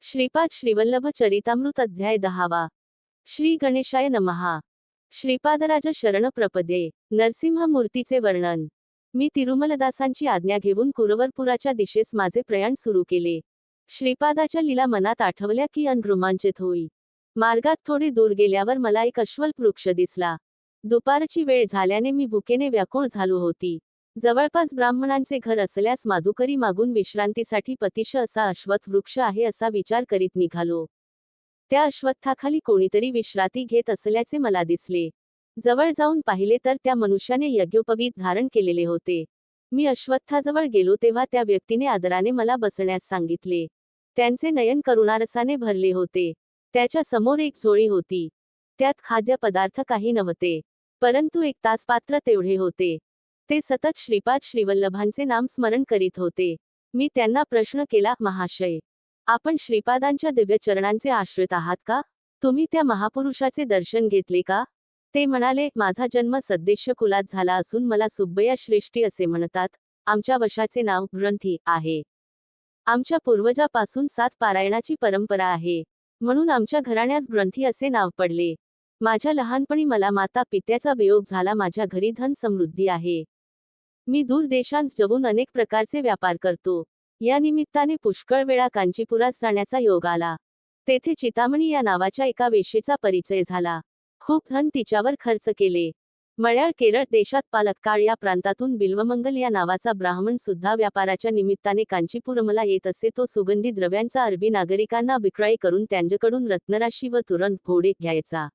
श्रीपाद श्रीवल्लभ चरितामृत अध्याय 10वा. श्री गणेशाय नमः. श्रीपादराज शरण प्रपदे. नरसिंहमूर्तीचे वर्णन. मी तिरुमलदासांची आज्ञा घेऊन कुरवरपुराच्या दिशेस माझे प्रयाण सुरू केले. श्रीपादाच्या लीला मनात आठवल्या की रोमांचित होई. मार्गात थोडे दूर गेल्यावर मला एक अश्वल्प वृक्ष दिसला. दुपारची वेळ झाल्याने मी भुकेने व्याकुळ झालो होती. जवळपास ब्राह्मणांचे घर असल्यास माधुकरी मागून विश्रांतीसाठी पतिश असा अश्वत्थ वृक्ष आहे असा विचार करीत निघालो. त्या अश्वत्थाखाली कोणीतरी विश्रांती घेत असल्याचे मला दिसले. जवळ जाऊन पाहिले तर त्या मनुष्याने यज्ञोपवीत धारण केलेले होते. मी अश्वत्थाजवळ गेलो तेव्हा त्या व्यक्तीने आदराने मला बसण्यास सांगितले. त्यांचे नयन करुणारसाने भरले होते. त्याच्या समोर एक झोळी होती. त्यात खाद्यपदार्थ काही नव्हते, परंतु एक तासपात्र तेवढे होते. ते सतत श्रीपाद श्रीवल्लभांचे नाम स्मरण करीत होते. मी त्यांना प्रश्न केला, महाशय, आपण श्रीपादांच्या दिव्य चरणांचे आश्रित आहात का? तुम्ही त्या महापुरुषाचे दर्शन घेतले का? ते म्हणाले, माझा जन्म सद्देश्य कुलात झाला असून मला सुब्बय्या श्रेष्ठी असे म्हणतात. आमच्या वशाचे नाव ग्रंथी आहे. आमच्या पूर्वजापासून 7 पारायणाची परंपरा आहे, म्हणून आमच्या घराण्यास ग्रंथी असे नाव पडले. माझ्या लहानपणी मला माता पित्याचा वियोग झाला. माझ्या घरी धन समृद्धी आहे. मी दूर देशांस जाऊन अनेक प्रकारचे व्यापार करतो. या निमित्ताने पुष्कळ वेळा कांचीपुरास जाण्याचा योग आला. तेथे चितामणी या नावाच्या एका वेश्येचा परिचय झाला. खूप धन तिच्यावर खर्च केले. मल्याळ केरळ देशात पालक्काड या प्रांतातून बिल्वमंगल या नावाचा ब्राह्मण सुद्धा व्यापाराच्या निमित्ताने कांचीपुरमला येत असे. तो सुगंधी द्रव्यांचा अरबी नागरिकांना विक्रय करून त्यांच्याकडून रत्नराशी व तुरंत घोडे घ्यायचा.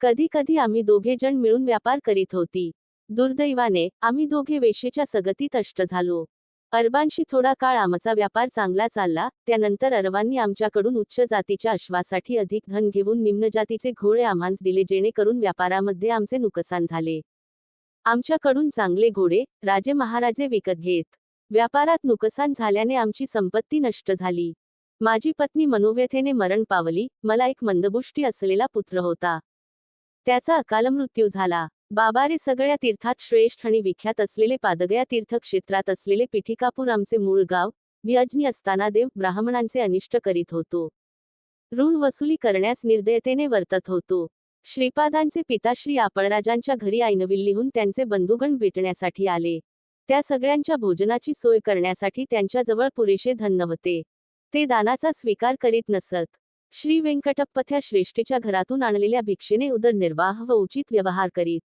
कधी कधी आम्ही दोघे जण मिळून व्यापार करीत होती. दुर्दैवाने आम्ही दोघे वेश्येच्या सगतीत अष्ट झालो. अरबांशी थोडा काळ आमचा व्यापार चांगला चालला. त्यानंतर अरबांनी आमच्याकडून उच्च जातीच्या अश्वासाठी अधिक धन घेऊन निम्न जातीचे घोडे आम्हास दिले, जेणेकरून व्यापारामध्ये आमचे नुकसान झाले. आमच्याकडून चांगले घोडे राजे महाराजे विकत घेत. व्यापारात नुकसान झाल्याने आमची संपत्ती नष्ट झाली. माझी पत्नी मनोव्यथेने मरण पावली. मला एक मंदबुष्टी असलेला पुत्र होता. त्याचा अकाल मृत्यू झाला. बाबारे सगळ्या तीर्थात श्रेष्ठ आणि विख्यात असलेले पादगया तीर्थक्षेत्रात असलेले पिठिकापूर आमचे मूळ गाव. मी अज्ञ असताना देव ब्राह्मणांचे अनिष्ट करीत होतो. ऋण वसुली करण्यास निर्दयतेने वर्तत होतो. श्रीपादांचे पिता श्री आपळराजांच्या घरी ऐनविल्लीहून त्यांचे बंधुगण भेटण्यासाठी आले. त्या सगळ्यांच्या भोजनाची सोय करण्यासाठी त्यांच्याजवळ पुरेसे धन नव्हते. ते दानाचा स्वीकार करीत नसत. श्री व्यंकटप्पथ्या श्रेष्ठीच्या घरातून आणलेल्या भिक्षेने उदरनिर्वाह व उचित व्यवहार करीत.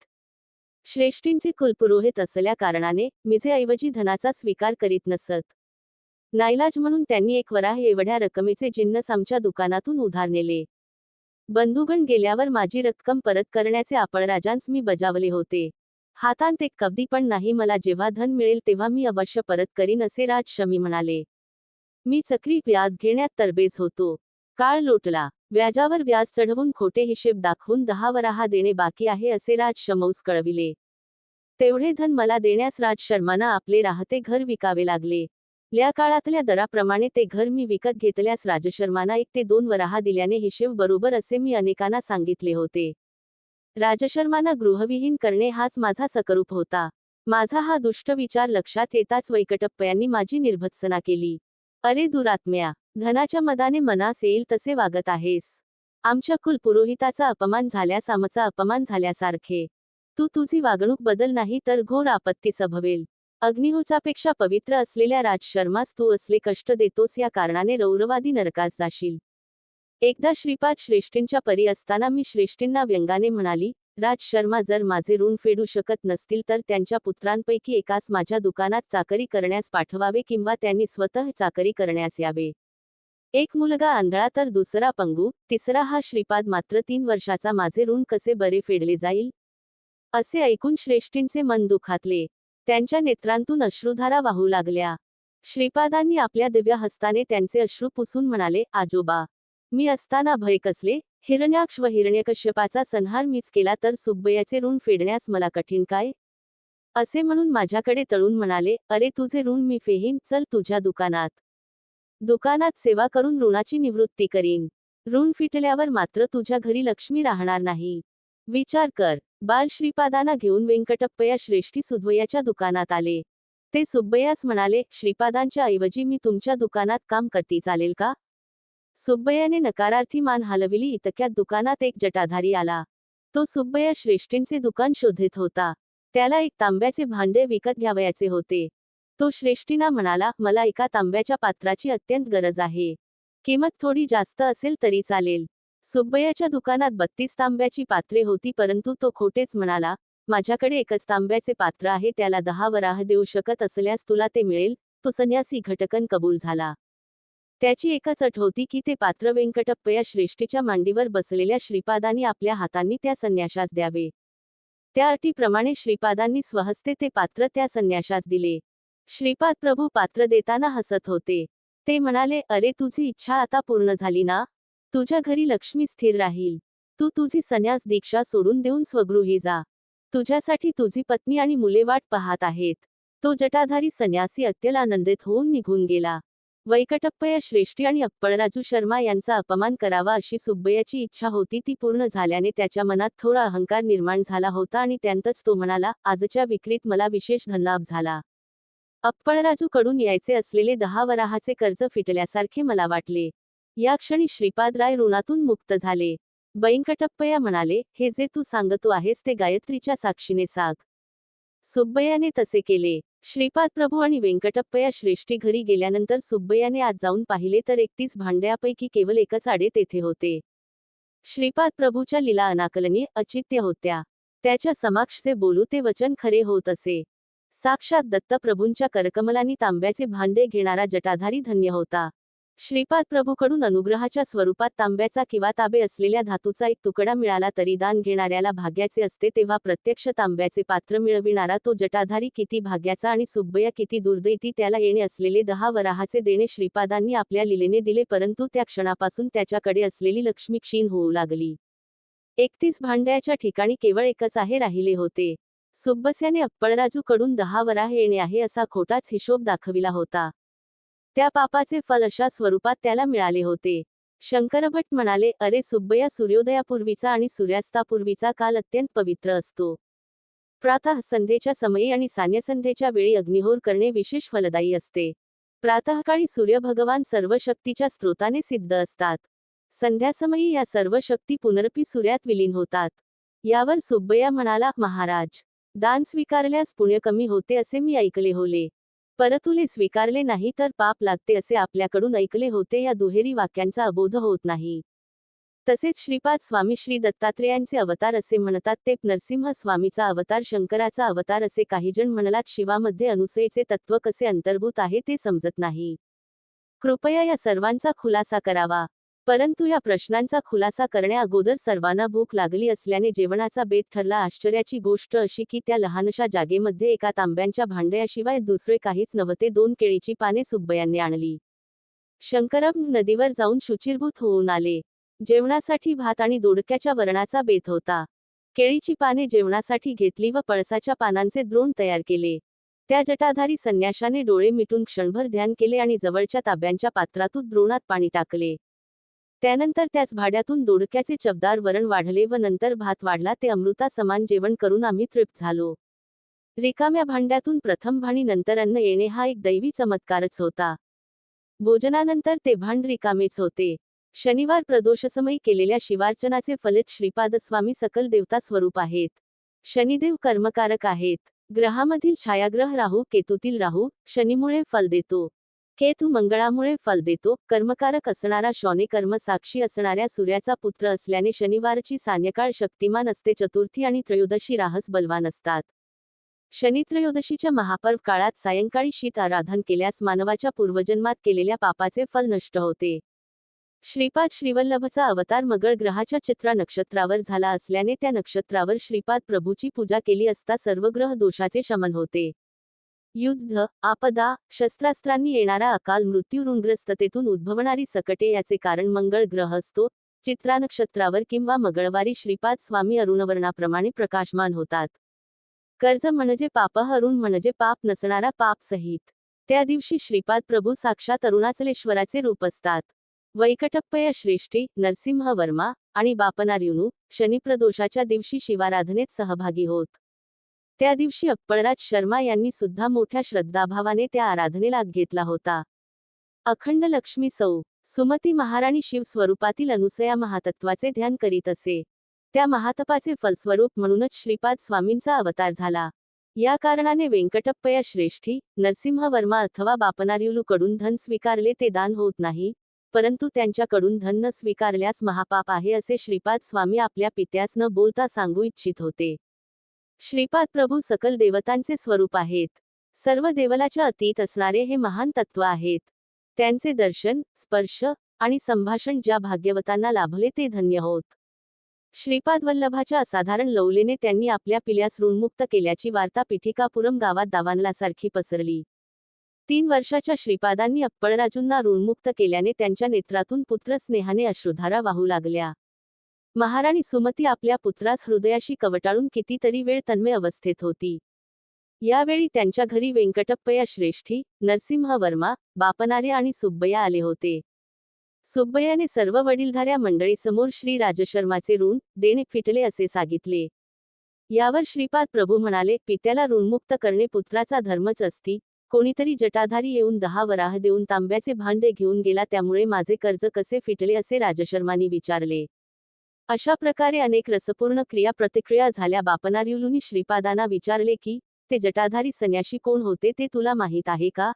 श्रेष्ठींचे कुलपुरोहित असल्या कारणाने मिझेऐवजी धनाचा स्वीकार करीत नसत. नाईलाज म्हणून त्यांनी 1 वराह एवढ्या रकमेचे जिन्नस आमच्या दुकानातून उधार नेले. बंधुगण गेल्यावर माझी रक्कम परत करण्याचे आपळराजांस मी बजावले होते. हातात एक कवदी पण नाही. मला जेव्हा धन मिळेल तेव्हा मी अवश्य परत करीन असे राजशमी म्हणाले. मी चक्री व्याज घेण्यात तरबेज होतो. काळ लोटला. व्याजावर व्याज चढवून खोटे हिशेब दाखवून 10 वराह देणे बाकी आहे असे राजशमौस कळविले. तेवढे धन मला देण्यास राजशर्मांना आपले राहते घर विकावे लागले. या काळातल्या दराप्रमाणे ते घर मी विकत घेतल्यास राजशर्मांना 1 ते 2 वराह दिल्याने हिशेब बरोबर असे मी अनेकांना सांगितले होते. राजशर्मांना गृहविहीन करणे हाच माझा सकरूप होता. माझा हा दुष्ट विचार लक्षात येताच वैकटप्पयांनी माझी निर्भत्सना केली. अरे दुरात्म्या, धनाच्या मदाने मनास येईल तसे वागत आहेस. आमच्या कुलपुरोहिताचा अपमान झाल्यास आमचा अपमान झाल्यासारखे. तू तुझी वागणूक बदल नाही तर घोर आपत्ती संभवेल. अग्निहोत्रापेक्षा पवित्र असलेल्या राजशर्मास तू असले कष्ट देतोस, या कारणाने रौरवादी नरकास जाशील. एकदा श्रीपाद श्रेष्ठींच्या परी असताना मी श्रेष्ठींना व्यंगाने म्हणाली, राजशर्मा जर माझे ऋण फेडू शकत नसतील तर त्यांच्या पुत्रांपैकी एकास माझ्या दुकानात चाकरी करण्यास पाठवावे किंवा त्यांनी स्वतः चाकरी करण्यास यावे. एक मुलगा आंधळा तर दुसरा पंगू, तिसरा हा श्रीपाद मात्र 3 वर्षाचा. माझे ऋण कसे बरे फेडले जाईल? असे ऐकून श्रेष्ठींचे मन दुखातले. त्यांच्या नेत्रांतून अश्रुधारा वाहू लागल्या. श्रीपादांनी आपल्या दिव्य हस्ताने त्यांचे अश्रू पुसून म्हणाले, आजोबा, मी असताना भय कसले? हिरण्याक्ष व हिरण्यकश्यपाचा संहार मीच केला तर सुब्बय्याचे ऋण फेडण्यास मला कठीण काय? असे म्हणून माझ्याकडे तळून म्हणाले, अरे तुझे ऋण मी फेहीन. चल तुझ्या दुकानात सेवा करून ऋणाची निवृत्ती करीन. ऋण फिटल्यावर मात्र तुझ्या घरी लक्ष्मी राहणार नाही. विचार कर. बाल श्रीपादांना घेऊन व्यंकटप्पया श्रेष्ठी सुब्बय्याच्या दुकानात आले. ते सुब्बय्यास म्हणाले, श्रीपादांच्या ऐवजी मी तुमच्या दुकानात काम करती चालेल का? सुब्बय्याने नकारार्थी मान हलविली. इतक्यात दुकानात एक जटाधारी आला. तो सुब्बय्या श्रेष्ठींचे दुकान शोधित होता. त्याला एक तांब्याचे भांडे विकत घ्यावयाचे होते. तो श्रेष्ठींना म्हणाला, मला एका तांब्याच्या पात्राची अत्यंत गरज आहे. किंमत थोडी जास्त असेल तरी चालेल. सुब्बय्याच्या दुकानात 32 तांब्याची पात्रे होती, परंतु तो खोटेच म्हणाला, माझ्याकडे एकच तांब्याचे पात्र आहे, त्याला 10 वराह देऊ शकत असल्यास तुला ते मिळेल. तो संन्यासी घटकन कबूल झाला. त्याची एकच अट होती की ते पात्र वेंकटप्पया श्रेष्ठीच्या मांडीवर बसलेल्या श्रीपादांनी आपल्या हातांनी त्या संन्याशास द्यावे. त्या अटीप्रमाणे श्रीपादांनी स्वहस्ते ते पात्र त्या संन्याशास दिले. श्रीपाद प्रभू पात्र देताना हसत होते. ते म्हणाले, अरे तुझी इच्छा आता पूर्ण झाली ना? तुझ्या घरी लक्ष्मी स्थिर राहील. तू तुझी संन्यास दीक्षा सोडून देऊन स्वगृही जा. तुझ्यासाठी तुझी पत्नी आणि मुले वाट पाहत आहेत. तो जटाधारी संन्यासी अत्यंत आनंदित होऊन निघून गेला. वेंकटप्पया श्रेष्ठी आणि अप्पळराजू शर्मा यांचा अपमान करावा अशी सुब्बय्याची इच्छा होती. ती पूर्ण झाल्याने त्याच्या मनात थोडा अहंकार निर्माण झाला होता आणि त्यातच तो म्हणाला, आजच्या विक्रीत मला विशेष धनलाभ झाला. अप्पळराजू कडून यायचे असलेले 10 वराहाचे कर्ज फिटल्यासारखे मला वाटले. या क्षणी श्रीपादराय ऋणातून मुक्त झाले. वेंकटप्पया म्हणाले, हे जे तू सांगतो आहेस ते गायत्रीच्या साक्षीने सांग. सुब्बय्याने तसे केले. श्रीपाद प्रभू आणि वेंकटप्पया श्रेष्ठी घरी गेल्यानंतर सुब्बय्याने आज जाऊन पाहिले तर 31 भांड्यापैकी केवळ एकच आडे तेथे होते. श्रीपाद प्रभूच्या लीला अनाकलनीय, अचित्य होत्या. त्याच्या समक्ष जे बोलू ते वचन खरे होत असे. साक्षात दत्तप्रभूंच्या करकमलांनी तांब्याचे भांडे घेणारा जटाधारी धन्य होता. श्रीपाद प्रभूकडून अनुग्रहाच्या स्वरूपात तांब्याचा किंवा ताबे असलेल्या धातूचा एक तुकडा मिळाला तरी दान घेणाऱ्याला भाग्याचे असते, तेव्हा प्रत्यक्ष तांब्याचे पात्र मिळविणारा तो जटाधारी किती भाग्याचा आणि सुब्बय्या किती दुर्दैवी. त्याला येणे असलेले 10 वराहाचे देणे श्रीपादांनी आपल्या लीलेने दिले, परंतु त्या क्षणापासून त्याच्याकडे असलेली लक्ष्मी क्षीण होऊ लागली. 31 भांड्याच्या ठिकाणी केवळ एकच आहे राहिले होते. सुब्बस्याने अप्पळराजू कडून 10 वराह येणे आहे असा खोटाच हिशोब दाखविला होता. त्या पापाचे फल अशा स्वरूपात त्याला मिळाले होते. शंकरभट म्हणाले, अरे सुब्बय्या, सूर्योदयापूर्वीचा आणि सूर्यास्तापूर्वीचा काल अत्यंत पवित्र असतो. प्रातः संध्येच्या समयी आणि सान्यसंध्येच्या वेळी अग्निहोर करणे विशेष फलदायी असते. प्रातःकाळी सूर्यभगवान सर्व शक्तीच्या स्रोताने सिद्ध असतात. संध्यासमयी या सर्व शक्ती पुनरपी सूर्यात विलीन होतात. यावर सुब्बय्या म्हणाला, महाराज, दान स्वीकारल्यास पुण्य कमी होते असे मी ऐकले होले. परतुले स्वीकारले नाही तर पाप लागते असे आपल्याकडून ऐकले होते. या दुहेरी वाक्यांचा अबोध होत नाही. तसेच श्रीपाद स्वामी श्री दत्तात्रेयांचे अवतार असे म्हणतात, ते नरसिंह स्वामीचा अवतार, शंकराचा अवतार असे काहीजण म्हणलात. शिवामध्ये अनुसयेचे तत्व कसे अंतर्भूत आहे ते समजत नाही. कृपया या सर्वांचा खुलासा करावा. परंतु या प्रश्नांचा खुलासा करण्या अगोदर सर्वांना भूक लागली असल्याने जेवणाचा बेत ठरला. आश्चर्याची गोष्ट अशी की त्या लहानशा जागेमध्ये एका तांब्यांच्या भांड्याशिवाय दुसरे काहीच नव्हते. 2 केळीची पाने सुब्बय्याने आणली. शंकरभ नदीवर जाऊन शुचिर्भूत होऊन आले. जेवणासाठी भात आणि दोडक्याच्या वरणाचा बेत होता. केळीची पाने जेवणासाठी घेतली व पळसाच्या पानांचे द्रोण तयार केले. त्या जटाधारी संन्याशाने डोळे मिटून क्षणभर ध्यान केले आणि जवळच्या तांब्यांच्या पात्रातून द्रोणात पाणी टाकले. त्यानंतर त्याच भाड्यातून दोडक्याचे चवदार वरण वाढले व नंतर भात वाढला. ते अमृता समान जेवण करून आम्ही तृप्त झालो. रिकाम्या भांड्यातून प्रथम भाणी नंतर अन्न येणे हा एक दैवी चमत्कारच होता. भोजनानंतर ते भांड रिकामेच होते. शनिवार प्रदोषसमयी केलेल्या शिवार्चनाचे फलित श्रीपादस्वामी सकल देवता स्वरूप आहेत. शनिदेव कर्मकारक आहेत. ग्रहामधील छायाग्रह राहू केतूतील राहू शनीमुळे फल देतो. केतू मंगळामुळे फल देतो. कर्मकारक असणारा शॉने कर्मसाक्षी असणाऱ्या सूर्याचा पुत्र असल्याने शनिवारची सायंकाळ शक्तिमान असते. चतुर्थी आणि त्रयोदशी राहस बलवान असतात. शनित्रयोदशीच्या महापर्व काळात सायंकाळी शीत आराधन केल्यास मानवाच्या पूर्वजन्मात केलेल्या पापाचे फल नष्ट होते. श्रीपाद श्रीवल्लभचा अवतार मंगळ ग्रहाच्या चित्रा नक्षत्रावर झाला असल्याने त्या नक्षत्रावर श्रीपाद प्रभूची पूजा केली असता सर्व ग्रह दोषाचे शमन होते. युद्ध, आपदा, शस्त्रास्त्रांनी येणारा अकाल मृत्यू, ऋणग्रस्ततेतून उद्भवणारी सकटे याचे कारण मंगळ ग्रह असतो. चित्रा नक्षत्रावर किंवा मंगळवारी श्रीपाद स्वामी अरुणवर्णाप्रमाणे प्रकाशमान होतात. कर्ज म्हणजे पाप, अरुण म्हणजे पाप नसणारा, पाप सहित. त्या दिवशी श्रीपाद प्रभू साक्षात अरुणाचलेश्वराचे रूप असतात. वेंकटप्पया श्रेष्ठी, नरसिंह वर्मा आणि बापनार्युनू शनिप्रदोषाच्या दिवशी शिवाराधनेत सहभागी होत. त्या दिवशी अप्पळराज शर्मा यांनी सुद्धा मोठ्या श्रद्धाभावाने त्या आराधनेला घेतला होता. अखंड लक्ष्मी सौ सुमती महाराणी शिव स्वरूपातील अनुसया महातत्वाचे ध्यान करीत असे. त्या महातपाचे फलस्वरूप म्हणूनच श्रीपाद स्वामींचा अवतार झाला. या कारणाने वेंकटप्पया श्रेष्ठी नरसिंह वर्मा अथवा बापनार्युलूकडून धन स्वीकारले ते दान होत नाही, परंतु त्यांच्याकडून धन न स्वीकारल्यास महापाप आहे असे श्रीपाद स्वामी आपल्या पित्यास न बोलता सांगू इच्छित होते. श्रीपाद प्रभू सकल देवतांचे स्वरूप आहेत. सर्व देवलाच्या अतीत असणारे हे महान तत्व आहेत. त्यांचे दर्शन, स्पर्श आणि संभाषण ज्या भाग्यवतांना लाभले ते धन्य होत. श्रीपाद वल्लभाच्या असाधारण लौलेने त्यांनी आपल्या पिल्यास ऋणमुक्त केल्याची वार्ता पिठिकापुरम गावात दावानलासारखी पसरली. 3 वर्षाच्या श्रीपादांनी अप्पळराजूंना ऋणमुक्त केल्याने त्यांच्या नेत्रातून पुत्रस्नेहाने अश्रुधारा वाहू लागल्या. महाराणी सुमती आपल्या पुत्रास हृदयाशी कवटाळून कितीतरी वेळ तन्मय अवस्थेत होती. यावेळी त्यांच्या घरी वेंकटप्पया श्रेष्ठी, नरसिंह वर्मा, बापनारे आणि सुब्बय्या आले होते. सुब्बय्याने सर्व वडीलधाऱ्या मंडळीसमोर श्री राजशर्माचे ऋण देणे फिटले असे सांगितले. यावर श्रीपाद प्रभू म्हणाले, पित्याला ऋणमुक्त करणे पुत्राचा धर्मच असती. कोणीतरी जटाधारी येऊन 10 वराह देऊन तांब्याचे भांडे घेऊन गेला, त्यामुळे माझे कर्ज कसे फिटले असे राजशर्मांनी विचारले. अशा प्रकारे अनेक रसपूर्ण क्रिया प्रतिक्रिया झाल्या. बापनार्युलूंनी श्रीपादांना विचारले की, ते जटाधारी संन्याशी कोण होते ते तुला माहीत आहे का?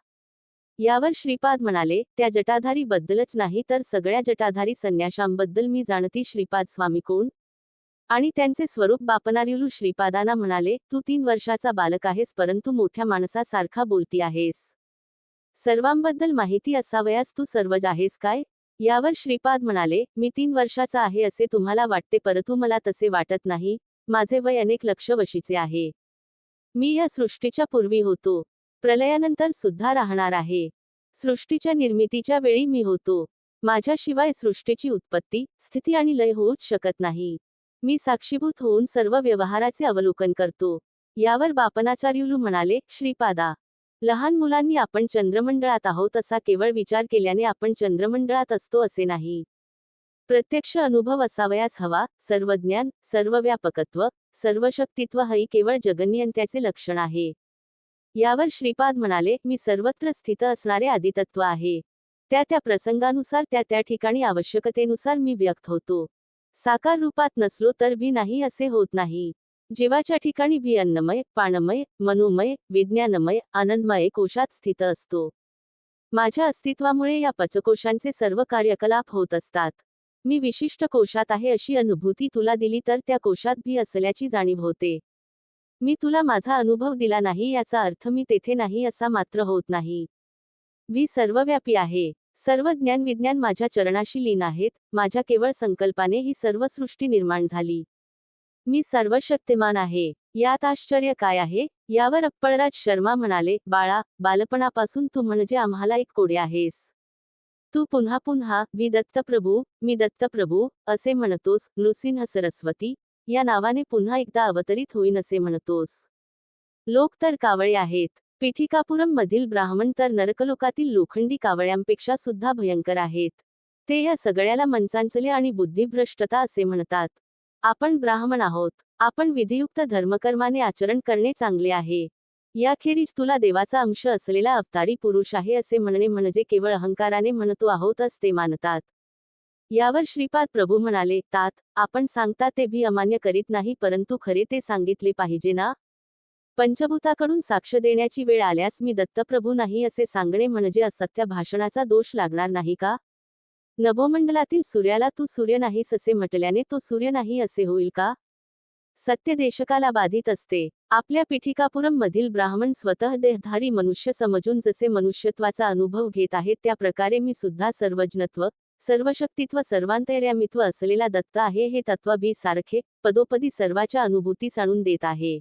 यावर श्रीपाद म्हणाले, त्या जटाधारी बद्दलच नाही तर सगळ्या जटाधारी संन्याशांबद्दल मी जाणती. श्रीपाद स्वामी कोण आणि त्यांचे स्वरूप? बापनार्युलू श्रीपादांना म्हणाले, तू 3 वर्षाचा बालक आहेस, परंतु मोठ्या माणसासारखा बोलती आहेस. सर्वांबद्दल माहिती असावयास तू सर्वज आहेस काय? यावर श्रीपाद म्हणाले, मी 3 वर्षाचा आहे असे तुम्हाला वाटते, परंतु मला तसे वाटत नाही. माझे वय अनेक लक्ष वर्षीचे आहे. मी या सृष्टीच्या पूर्वी होतो. प्रलयानंतर सुद्धा राहणार आहे. सृष्टीच्या निर्मितीच्या वेळी मी होतो. माझ्याशिवाय सृष्टीची उत्पत्ती, स्थिती आणि लय होऊच शकत नाही. मी साक्षीभूत होऊन सर्व व्यवहाराचे अवलोकन करतो. यावर बापनाचार्युलू म्हणाले, श्रीपादा, लहान मुलांनी आपण चंद्रमंडळात आहोत असा केवळ विचार केल्याने आपण चंद्रमंडळात असतो असे नाही. प्रत्यक्ष अनुभव असावयास हवा. सर्वज्ञान, सर्वव्यापकत्व, सर्वशक्तित्व ही केवळ जगन्यंत्याचे लक्षण आहे. यावर श्रीपाद म्हणाले, मी सर्वत्र स्थित असणारे आदितत्व आहे. त्या त्या प्रसंगानुसार त्या त्या ठिकाणी आवश्यकतेनुसार मी व्यक्त होतो. साकार रूपात नसलो तर भी नाही असे होत नाही. जीवाच्या ठिकाणी भी अन्नमय, प्राणमय, मनोमय, विज्ञानमय, आनंदमय कोशात स्थित असतो. माझ्या अस्तित्वामुळे या पंचकोशांचे सर्व कार्यकलाप होत असतात. मी विशिष्ट कोशात आहे अशी अनुभूती तुला दिली तर त्या कोशात भी असल्याची जाणीव होते. मी तुला माझा अनुभव दिला नाही याचा अर्थ मी तेथे नाही असा मात्र होत नाही. मी सर्वव्यापी आहे. सर्व ज्ञान विज्ञान माझ्या चरणाशी लीन आहेत. माझ्या केवळ संकल्पाने ही सर्व सृष्टी निर्माण झाली. मी सर्वशक्तिमान आहे. यात आश्चर्य काय आहे? यावर अप्पळराज शर्मा म्हणाले, बाळा, बालपणापासून तू म्हणजे आम्हाला एक कोडे आहेस. तू पुन्हा पुन्हा मी दत्तप्रभू, मी दत्तप्रभू असे म्हणतोस. नृसिंह सरस्वती या नावाने पुन्हा एकदा अवतरित होईन असे म्हणतोस. लोक तर कावळे आहेत. पिठिकापुरम मधील ब्राह्मण तर नरकलोकातील लोखंडी कावळ्यांपेक्षा सुद्धा भयंकर आहेत. ते या सगळ्याला मनचांचल्य आणि बुद्धिभ्रष्टता असे म्हणतात. आपण ब्राह्मण आहोत. आपण विधियुक्त धर्मकर्माने आचरण करणे चांगले आहे. याखेरीज तुला देवाचा अंश असलेला अवतारी पुरुष आहे असे म्हणणे म्हणजे केवळ अहंकाराने म्हणतो आहोतच ते मानतात. यावर श्रीपाद प्रभू म्हणाले, तात, आपण सांगता ते भी अमान्य करीत नाही, परंतु खरे ते सांगितले पाहिजे ना. पंचभूताकडून साक्ष देण्याची वेळ आल्यास मी दत्तप्रभू नाही असे सांगणे म्हणजे असत्य भाषणाचा दोष लागणार नाही का? नभोमंडलातील सूर्याला तू सूर्य नाहीस असे म्हटल्याने तो सूर्य नाही असे होईल का? सत्य देशकाला बाधित असते. आपल्या पिठिकापुरम मधील ब्राह्मण स्वतः देहधारी मनुष्य समजून जसे मनुष्यत्वाचा अनुभव घेत आहेत त्या प्रकारे मी सुद्धा सर्वज्ञत्व, सर्वशक्तित्व, सर्वांतर्यामित्व असलेला दत्त आहे हे तत्व भी सारखे पदोपदी सर्वाच्या अनुभूतीस आणून देत आहे.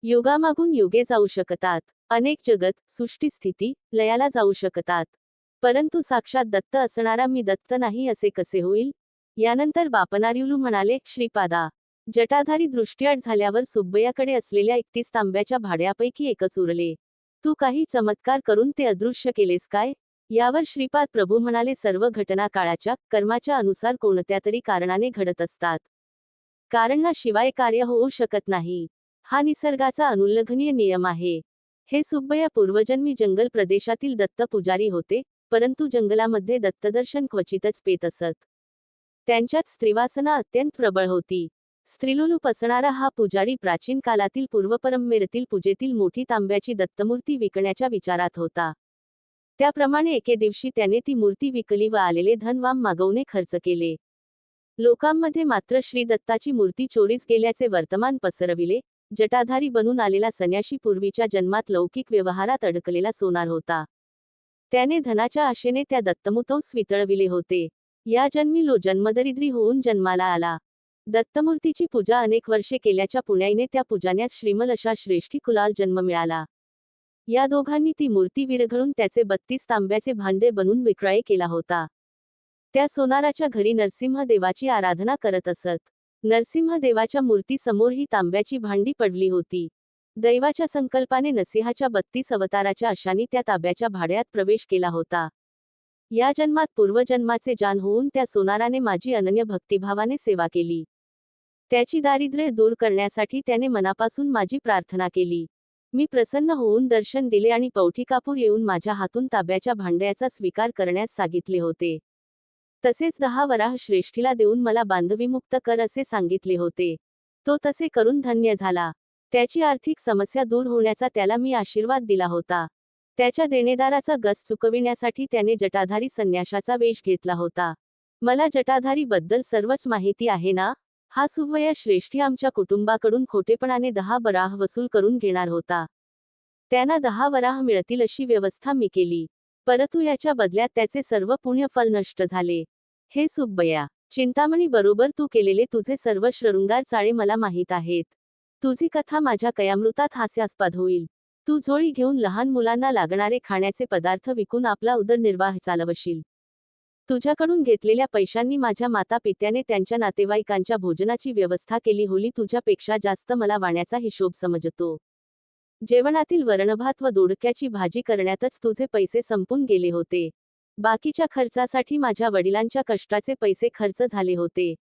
युगामागून युगे जाऊ शकतात. अनेक जगत, सृष्टी स्थिती, लयाला जाऊ शकतात. परंतु साक्षात दत्त असणारा मी दत्त नाही असे कसे होईल? यानंतर बापनार्युलू म्हणाले, श्रीपादा, जटाधारी दृष्टीआड झाल्यावर सुब्बय्याकडे असलेल्या 31 तांब्याच्या भाड्यापैकी एकच उरले. तू काही चमत्कार करून ते अदृश्य केलेस काय? यावर श्रीपाद प्रभू म्हणाले, सर्व घटना काळाच्या, कर्माच्या अनुसार कोणत्या तरी कारणाने घडत असतात. कारणाशिवाय कार्य होऊ शकत नाही. हा निसर्गाचा अनुल्लंघनीय नियम आहे. हे सुब्बय्या पूर्वजन्मी जंगल प्रदेशातील दत्त पुजारी होते. परंतु जंगलामध्ये दत्तदर्शन क्वचितच पेत असत. त्यांच्यात स्त्रीवासना अत्यंत प्रबळ होती. स्त्रीलोलूप असणारा हा पुजारी प्राचीन कालातील पूर्वपरंपरेतील पूजेतील मोठी तांब्याची दत्तमूर्ती विकण्याच्या विचारात होता. त्याप्रमाणे एके दिवशी त्याने ती मूर्ती विकली व आलेले धन वाम मागवणे खर्च केले. लोकांमध्ये मात्र श्री दत्ताची मूर्ती चोरीस गेल्याचे वर्तमान पसरविले. जटाधारी बनून आलेला संन्याशी पूर्वीच्या जन्मात लौकिक व्यवहारात अडकलेला सोनार होता. त्याने धनाच्या आशेने त्या दत्तमूर्तीस वितळविले होते. या जन्मी लो जन्मदरिद्री होऊन जन्माला आला. दत्तमूर्तीची पूजा अनेक वर्षे केल्याच्या पुण्याईने त्या पूजाण्यास श्रीमल अशा श्रेष्ठी कुलाल जन्म मिळाला. या दोघांनी ती मूर्ती विरघळून त्याचे 32 तांब्याचे भांडे बनवून विक्रय केला होता. त्या सोनाराच्या घरी नरसिंह देवाची आराधना करत असत. नरसिंह देवाच्या मूर्तीसमोर ही तांब्याची भांडी पडली होती. दैवाच्या संकल्पाने नरसिंहाच्या 32 अवताराच्या अशाने त्या तांब्याच्या भांड्यात प्रवेश केला होता. या जन्मात पूर्वजन्माचे जाण होऊन त्या सोनाराने माझी अनन्य भक्तिभावाने सेवा केली. त्याची दारिद्र्य दूर करण्यासाठी त्याने मनापासून माझी प्रार्थना केली. मी प्रसन्न होऊन दर्शन दिले आणि पौठी कापूर येऊन माझ्या हातून तांब्याच्या भांड्याचा स्वीकार करण्यास सांगितले होते. तसेच 10 वराह श्रेष्ठीला देऊन मला बांधविमुक्त कर असे सांगितले होते. तो तसे करून धन्य झाला. त्याची आर्थिक समस्या दूर होण्याचा त्याला मी आशीर्वाद दिला होता. त्याच्या देणेदाराचा गस चुकविण्यासाठी त्याने जटाधारी संन्याशाचा वेश घेतला होता. मला जटाधारी बद्दल सर्वच माहिती आहे ना. हा सुवया श्रेष्ठी आमच्या कुटुंबाकडून खोटेपणाने 10 वराह वसूल करून घेणार होता. त्यांना 10 वराह मिळतील अशी व्यवस्था मी केली. परंतु याच्या बदल्यात त्याचे सर्व पुण्यफल नष्ट झाले. हे सुब्बया, चिंतामणी बरोबर तू केलेले तुझे सर्व शृंगार चाळे मला माहीत आहेत. तुझी कथा माझ्या कयामृतात हास्यास्पद होईल. तू झोळी घेऊन लहान मुलांना लागणारे खाण्याचे पदार्थ विकून आपला उदरनिर्वाह चालवशील. तुझ्याकडून घेतलेल्या पैशांनी माझ्या माता पित्याने त्यांच्या नातेवाईकांच्या भोजनाची व्यवस्था केली होली. तुझ्यापेक्षा जास्त मला वाण्याचा हिशोब समजतो. जेवणातील वरणभात व दोडक्याची भाजी करण्यातच तुझे पैसे संपून गेले होते. बाकीच्या खर्चासाठी माझ्या वडिलांच्या कष्टाचे पैसे खर्च झाले होते.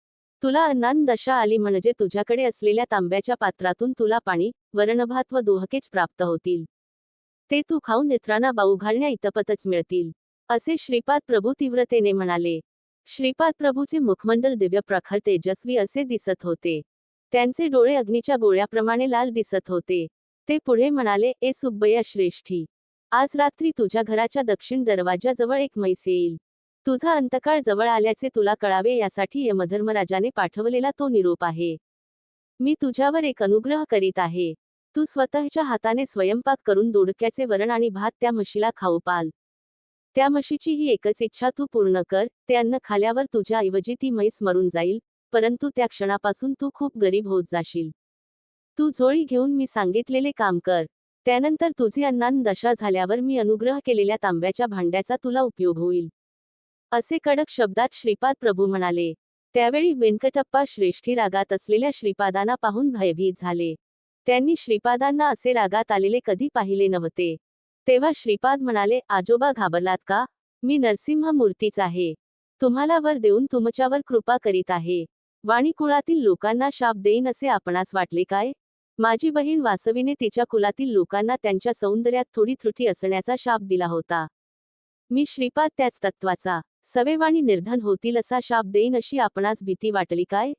तुला अन्नान दशा आली म्हणजे तुझ्याकडे असलेल्या तांब्याच्या पात्रातून तुला पाणी, वरणभात व दोहकेच प्राप्त होतील. ते तू खाऊन इतरांना बाऊ घालण्या इतपतच मिळतील, असे श्रीपाद प्रभू तीव्रतेने म्हणाले. श्रीपाद प्रभूचे मुखमंडल दिव्य प्रखर तेजस्वी असे दिसत होते. त्यांचे डोळे अग्नीच्या गोळ्याप्रमाणे लाल दिसत होते. ते पुढे म्हणाले, ए सुब्बया श्रेष्ठी, आज रात्री तुझ्या घराच्या दक्षिण दरवाजाजवळ एक म्हैस येईल. तुझा अंतकाळ जवळ आल्याचे तुला कळावे यासाठी यमधर्मराजाने पाठवलेला तो निरोप आहे. मी तुझ्यावर एक अनुग्रह करीत आहे. तू स्वतःच्या हाताने स्वयंपाक करून दोडक्याचे वरण आणि भात त्या म्हशीला खाऊ पाल. त्या म्हशीची ही एकच इच्छा तू पूर्ण कर. ते अन्न खाल्यावर तुझ्या ऐवजी ती म्हैस मरून जाईल, परंतु त्या क्षणापासून तू खूप गरीब होत जाशील. तू झोळी घेऊन मी सांगितलेले काम कर. त्यानंतर तुझी अन्नान दशा झाल्यावर मी अनुग्रह केलेल्या तांब्याच्या भांड्याचा तुला उपयोग होईल, असे कडक शब्दात श्रीपाद प्रभू म्हणाले. त्यावेळी वेंकटप्पा श्रेष्ठी रागात असलेल्या श्रीपादांना पाहून भयभीत झाले. त्यांनी श्रीपादांना असे रागात आलेले कधी पाहिले नव्हते. तेव्हा श्रीपाद म्हणाले, आजोबा घाबरलात का? मी नरसिंह मूर्तीच आहे. तुम्हाला वर देऊन तुमच्यावर कृपा करीत आहे. वाणी कुळातील लोकांना शाप देईन असे आपणास वाटले काय? माझी बहीण वासवीने तिच्या कुलातील लोकांना त्यांच्या सौंदर्यात थोडी त्रुटी असण्याचा शाप दिला होता. मी श्रीपाद त्याच तत्वाचा सवेवाणी निर्धन होतील असा शाप देईन अशी आपणास भीती वाटली काय?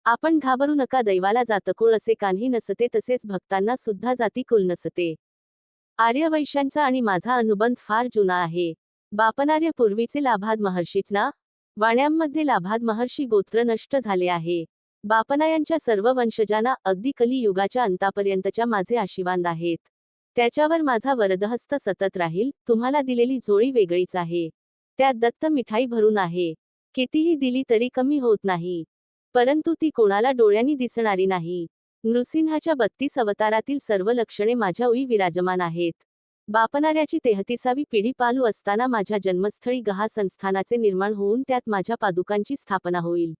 आपण घाबरू नका. दैवाला जातकुळ असे कान्ही नसते, तसेच भक्तांना सुद्धा जातीकुल नसते. आर्यवैश्यांचा आणि माझा अनुबंध फार जुना आहे. बापनार्य पूर्वीचे लाभाद महर्षीच ना. वाण्यांमध्ये लाभाद महर्षी गोत्र नष्ट झाले आहे. बापनायांच्या सर्व वंशजांना अगदी कली युगाच्या अंतापर्यंतच्या माझे आशीर्वाद आहेत. त्याच्यावर माझा वरदहस्त सतत राहील. तुम्हाला दिलेली झोळी वेगळीच आहे. त्यात दत्त मिठाई भरून आहे. कितीही दिली तरी कमी होत नाही, परंतु ती कोणाला डोळ्यांनी दिसणारी नाही. नृसिंहाच्या 32 अवतारातील सर्व लक्षणे माझ्या उई विराजमान आहेत. बापनार्याची 33वी पिढी पालू असताना माझ्या जन्मस्थळी गहा संस्थानाचे निर्माण होऊन त्यात माझ्या पादुकांची स्थापना होईल.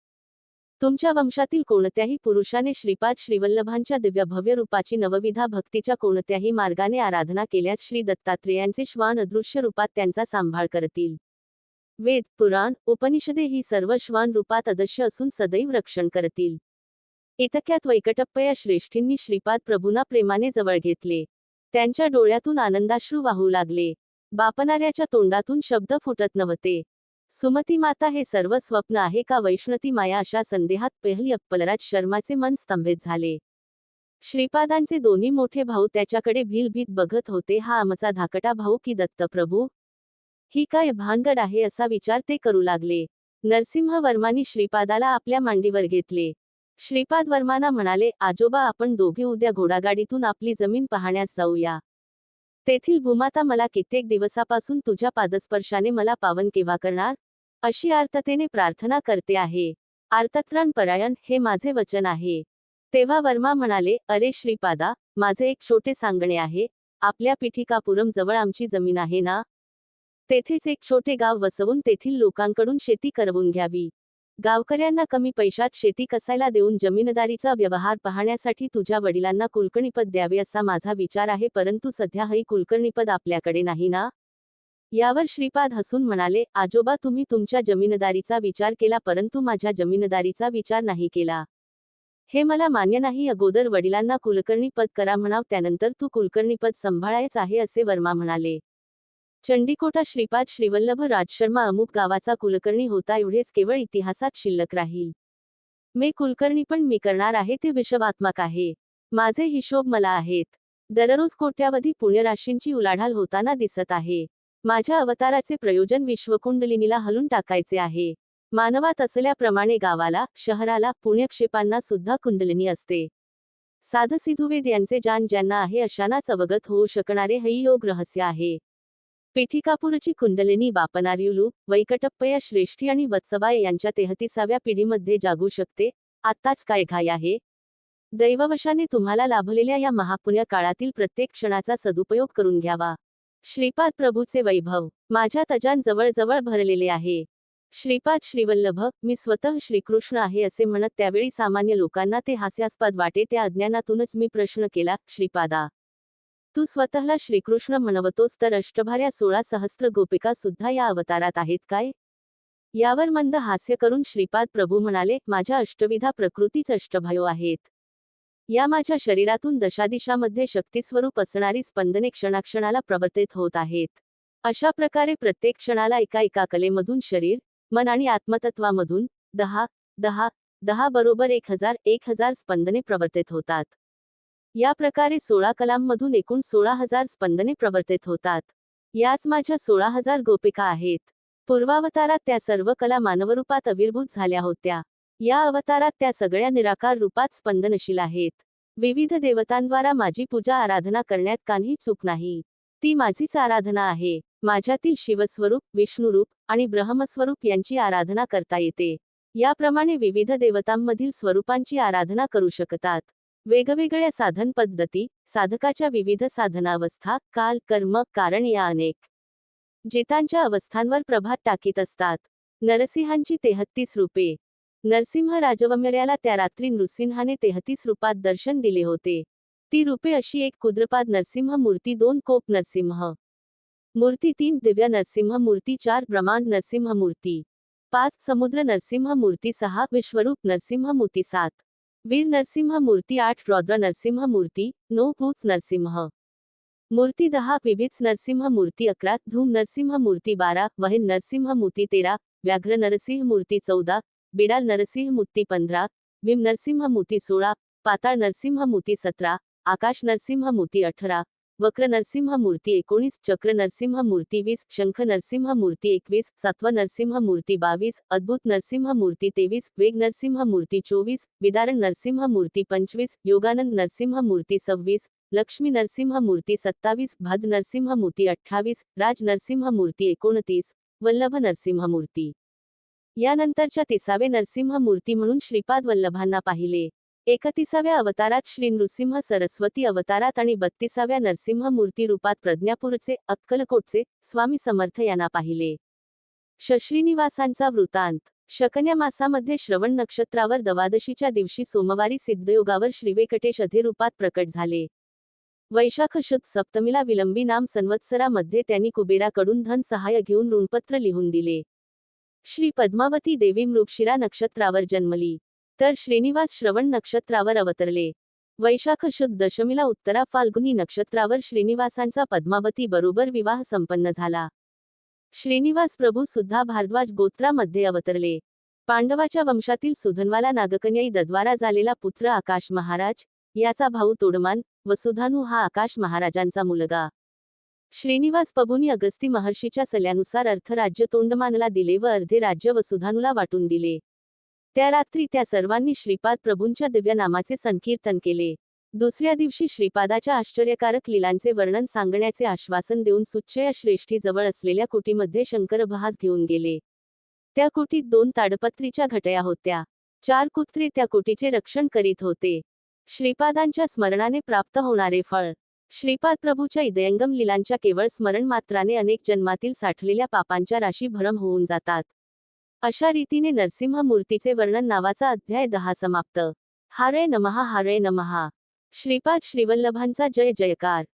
तुमच्या वंशातील कोणत्याही पुरुषाने श्रीपाद श्रीवल्लभांच्या दिव्य भव्य रूपाची नवविधा भक्तीच्या कोणत्याही मार्गाने आराधना केल्यास श्री दत्तात्रेयांचे श्वान अदृश्य रूपात त्यांचा सांभाळ करतील. वेद, पुराण, उपनिषदे ही सर्व श्वान रूपात अदृश्य असून सदैव रक्षण करतील. इतक्यात वैकटप्पया श्रेष्ठींनी श्रीपाद प्रभूंना प्रेमाने जवळ घेतले. त्यांच्या डोळ्यातून आनंदाश्रू वाहू लागले. बापणाऱ्याच्या तोंडातून शब्द फुटत नव्हते. सुमती माता हे सर्व स्वप्न आहे का वैष्णती माया अशा संदेहात पहिली अप्पलराज शर्माचे मन स्तंभित झाले. श्रीपादांचे दोन्ही मोठे भाऊ त्याच्याकडे भीलभीत बघत होते. हा आमचा धाकटा भाऊ की दत्तप्रभू? ही काय भानगड आहे असा विचार ते करू लागले. नरसिंह वर्मांनी श्रीपादाला आपल्या मांडीवर घेतले. श्रीपाद वर्मांना म्हणाले, आजोबा आपण दोघे उद्या घोडागाडीतून आपली जमीन पाहण्यास जाऊया. तेथील भूमाता मला कित्येक दिवसापासून तुझ्या पादस्पर्शाने मला पावन केव्हा करणार अशी आर्ततेने प्रार्थना करते आहे. आर्तत्राण परायण हे माझे वचन आहे. तेव्हा वर्मा म्हणाले, अरे श्रीपादा, माझे एक छोटे सांगणे आहे. आपल्या पिठिकापुरम जवळ आमची जमीन आहे ना, तेथेच एक छोटे गाव वसवून तेथील लोकांकडून शेती करवून घ्यावी. गावकऱ्यांना कमी पैशात शेती कसायला देऊन जमीनदारीचा व्यवहार पाहण्यासाठी तुझ्या वडिलांना कुलकर्णीपद द्यावे असा माझा विचार आहे. परंतु सध्या हे कुलकर्णीपद आपल्याकडे नाही ना. यावर श्रीपाद हसून म्हणाले, आजोबा तुम्ही तुमच्या जमीनदारीचा विचार केला परंतु माझ्या जमीनदारीचा विचार नाही केला. हे मला मान्य नाही. अगोदर वडिलांना कुलकर्णीपद करा म्हणाव, त्यानंतर तू कुलकर्णीपद सांभाळायच आहे असे वर्मा म्हणाले. चंडीकोटा श्रीपाद श्रीवल्लभ राजशर्मा अमुक गावाचा कुलकर्णी होता एवढेच केवळ इतिहासात शिल्लक राहील. मी कुलकर्णी पण मी करणार आहे ते विषवात्मक आहे. माझे हिशोब मला आहेत. दररोज कोट्यावधी पुण्यराशींची उलाढाल होताना दिसत आहे. माझ्या अवताराचे प्रयोजन विश्वकुंडलिनीला हलून टाकायचे आहे. मानवात असल्याप्रमाणे गावाला, शहराला, पुण्यक्षेपांना सुद्धा कुंडलिनी असते. साधसिधुवेद यांचे जान ज्यांना आहे अशांनाच अवगत होऊ शकणारे हे योग रहस्य आहे. पिठिकापूरची कुंडलिनी बापनार्युलू, वैकटप्पया श्रेष्ठी आणि वत्सबाय यांच्या 33व्या पिढीमध्ये जागू शकते. आत्ताच काय घाई आहे? दैववशाने तुम्हाला लाभलेल्या या महापुण्य काळातील प्रत्येक क्षणाचा सदुपयोग करून घ्यावा. श्रीपाद प्रभूचे वैभव माझ्या तजान जवळजवळ भरलेले आहे. श्रीपाद श्रीवल्लभ, मी स्वतः श्रीकृष्ण आहे असे म्हणत त्यावेळी सामान्य लोकांना ते हास्यास्पद वाटे. त्या अज्ञानातूनच मी प्रश्न केला, श्रीपादा, तू स्वतःला श्रीकृष्ण म्हणवतोस तर अष्टभार्या 16 सहस्त्र गोपिका सुद्धा या अवतारात आहेत काय? यावर मंद हास्य करून श्रीपाद प्रभू म्हणाले, माझ्या अष्टविधा प्रकृतीच अष्टभयो आहेत. या माझ्या शरीरातून दशादिशामध्ये शक्तिस्वरूप असणारी स्पंदने क्षणाक्षणाला प्रवर्तित होत आहेत. अशा प्रकारे प्रत्येक क्षणाला एका कलेमधून शरीर, मन आणि आत्मतत्वामधून 10 बरोबर 1000 स्पंदने प्रवर्तित होतात. या प्रकारे 16 कलांमधून एकूण 16,000 स्पंदने प्रवर्तित होतात. याच माझ्या 16,000 गोपिका आहेत. पूर्वावतारात त्या सर्व कला मानवरूपात आविर्भूत झाल्या होत्या. या अवतारात त्या सगळ्या निराकार रूपात स्पंदनशील आहेत. विविध देवतांद्वारा माझी पूजा आराधना करण्यात काहीही चूक नाही. ती माझीच आराधना आहे. माझ्यातील शिवस्वरूप, विष्णुरूप आणि ब्रह्मस्वरूप यांची आराधना करता येते. याप्रमाणे विविध देवतांमधील स्वरूपांची आराधना करू शकतात. वेगवेगळ्या साधन पद्धती, साधकाच्या विविध साधनावस्था, काल, कर्म, कारण या अनेक जितांच्या अवस्थांवर प्रभात टाकीत असतात. नरसिंहांची 33 रूपे. नरसिंह राजवम्यर्याला त्या रात्री नृसिंहाने 33 रूपात दर्शन दिले होते. ती रूपे अशी: 1 कुद्रपाद नरसिंह मूर्ती, 2 कोप नरसिंह मूर्ती, 3 दिव्य नरसिंह मूर्ती, 4 ब्रह्मांड नरसिंह मूर्ती, 5 समुद्र नरसिंह मूर्ती, 6 विश्वरूप नरसिंह मूर्ती, 7 वीर नरसिंह मूर्ती, 8 रौद्र नरसिंह मूर्ती, 9 पूच नरसिंह मूर्ती, 10 विभीत्स नरसिंह मूर्ती, 11 धूम नरसिंह मूर्ती, 12 वहिन नरसिंह मूर्ती, 13 व्याघ्र नरसिंह मूर्ती, 14 बिडाल नरसिंह मूर्ती, 15 भीम नरसिंह मूर्ती, 16 पाताळ नरसिंह मूर्ती, 17 आकाश नरसिंह मूर्ती, 18 वक्र नरसिंह मूर्ती, 19 चक्र नरसिंह मूर्ती, 20 शंख नरसिंह मूर्ती, 21 सत्व नरसिंह मूर्ती, 22 अद्भुत नरसिंह मूर्ती, 23 वेग नरसिंह मूर्ती, 24 विदारण नरसिंह मूर्ती, 25 योगानंद नरसिंह मूर्ती, 26 लक्ष्मी नरसिंह मूर्ती, 27 भद नरसिंह मूर्ती, 28 राज नरसिंह मूर्ती, 29 वल्लभ नरसिंह मूर्ती. यानंतरच्या 30वे नरसिंह मूर्ती म्हणून श्रीपाद वल्लभांना पाहिले. 31व्या अवतारात श्री नृसिंह सरस्वती अवतारात आणि 32व्या नरसिंह मूर्ती रूपात प्रज्ञापूरचे, अक्कलकोटचे स्वामी समर्थ यांना पाहिले. श्रीनिवासांचा वृत्तांत. शकन्या मासामध्ये श्रवण नक्षत्रावर द्वादशीच्या दिवशी सोमवारी सिद्धयोगावर श्रीवेंकटेश अधिरूपात प्रकट झाले. वैशाख शुद्ध सप्तमीला विलंबी नाम संवत्सरामध्ये त्यांनी कुबेराकडून धन सहाय्य घेऊन ऋणपत्र लिहून दिले. श्री पद्मावती देवी मृगशिरा नक्षत्रावर जन्मली, तर श्रीनिवास श्रवण नक्षत्रावर अवतरले. वैशाख शुद्ध दशमीला उत्तरा फाल्गुनी नक्षत्रावर श्रीनिवासांचा पद्मावती बरोबर विवाह संपन्न झाला. श्रीनिवास प्रभू सुद्धा भारद्वाज गोत्रामध्ये अवतरले. पांडवाच्या वंशातील सुधन्वाला नागकन्याई दद्वारा झालेला पुत्र आकाश महाराज, याचा भाऊ तोडमान, वसुधानू हा आकाश महाराजांचा मुलगा. श्रीनिवास प्रभूंनी अगस्ती महर्षीच्या सल्ल्यानुसार अर्थराज्य तोंडमानला दिले व अर्धे राज्य वसुधानूला वाटून दिले. त्या रात्री त्या सर्वांनी श्रीपाद प्रभूंच्या दिव्य नामाचे संकीर्तन केले. दुसऱ्या दिवशी श्रीपादाच्या आश्चर्यकारक लीलांचे वर्णन सांगण्याचे आश्वासन देऊन सुच्चया श्रेष्ठी जवळ असलेल्या कुटीमध्ये शंकरभहास घेऊन गेले. त्या कुटीत 2 ताडपत्रीच्या घटया होत्या. 4 कुत्रे त्या कुटीचे रक्षण करीत होते. श्रीपादांच्या स्मरणाने प्राप्त होणारे फळ. श्रीपाद प्रभूच्या इदयंगम लीलांच्या केवळ स्मरण मात्राने अनेक जन्मातील साठलेल्या पापांच्या राशी भरम होऊन जातात. अशा रीतीने नरसिंह मूर्तीचे वर्णन नावाचा अध्याय 10 समाप्त. हरे नमः हरे नमः. श्रीपाद श्रीवल्लभांचा जय जयकार.